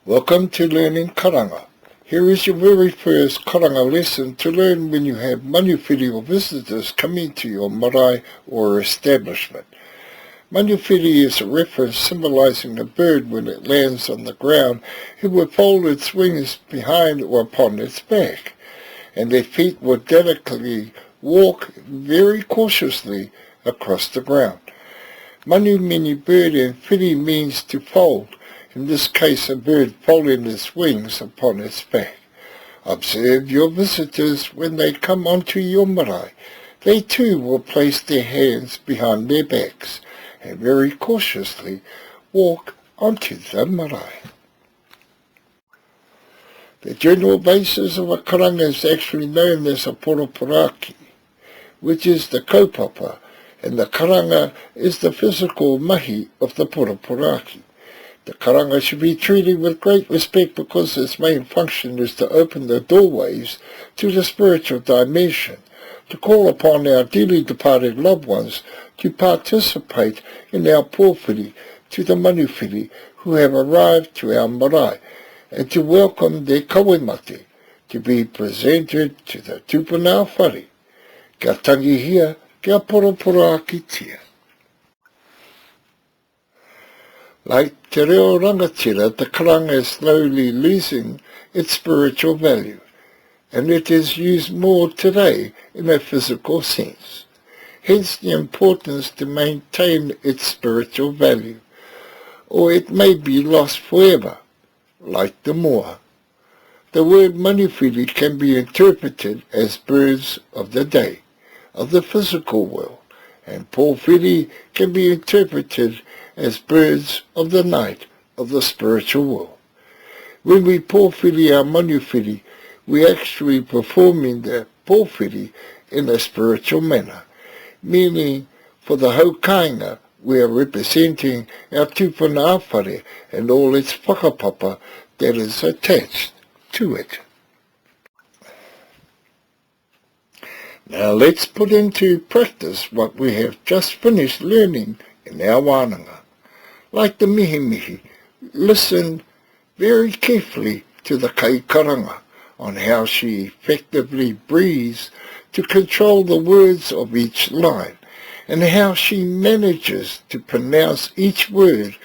Welcome to Learning Karanga. Here is your very first Karanga lesson to learn when you have manuwhiri or visitors coming to your marae or establishment. Manuhiri is a reference symbolizing a bird when it lands on the ground who will fold its wings behind or upon its back, and their feet will delicately walk very cautiously across the ground. Manu meaning bird and whiri means to fold, in this case a bird folding its wings upon its back. Observe your visitors when they come onto your marae. They too will place their hands behind their backs and very cautiously walk onto the marae. The general basis of a karanga is actually known as a poroporaki, which is the kaupapa, and the karanga is the physical mahi of the poroporaki. The karanga should be treated with great respect because its main function is to open the doorways to the spiritual dimension, to call upon our dearly departed loved ones to participate in our pōwhiri to the manuwhiri who have arrived to our marae, and to welcome their kawemate to be presented to the tupuna whare. Kia tangi hia, kia poroporaki tia. Like te reo rangatira, the karanga is slowly losing its spiritual value, and it is used more today in a physical sense. Hence the importance to maintain its spiritual value, or it may be lost forever, like the moa. The word manuwhiri can be interpreted as birds of the day, of the physical world, and pōwhiri can be interpreted as birds of the night, of the spiritual world. When we pōwhiri our manuwhiri, we actually performing the pōwhiri in a spiritual manner, meaning for the whole Kanga we are representing our tupuna whare and all its whakapapa that is attached to it. Now let's put into practice what we have just finished learning in our wānanga. Like the mihi, listen very carefully to the kei karanga on how she effectively breathes to control the words of each line, and how she manages to pronounce each word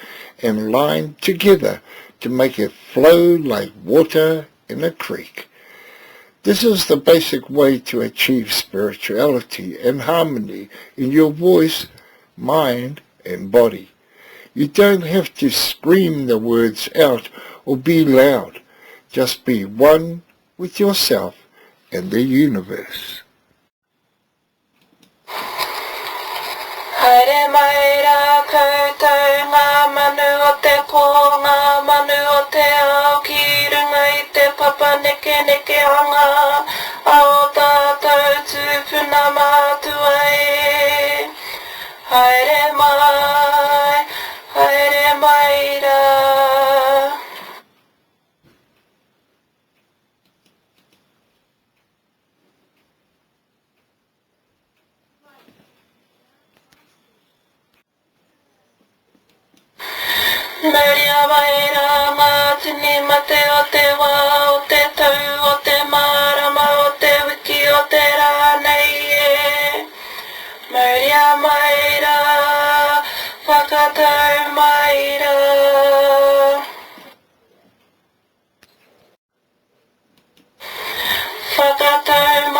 and line together to make it flow like water in a creek. This is the basic way to achieve spirituality and harmony in your voice, mind, and body. You don't have to scream the words out or be loud. Just be one with yourself and the universe. Haere mai rā koutou ngā manu o te pō, ngā manu o te ao ki runga I te papa neke neke anga, a o tātou tūpuna mātua e. Haere mai rā. Mauria mai rā ngā tini mate o te wā, o te tau, o te mārama, o te wiki, o te rānei e. Mauria mai rā, whakatau mai rā. Whakatau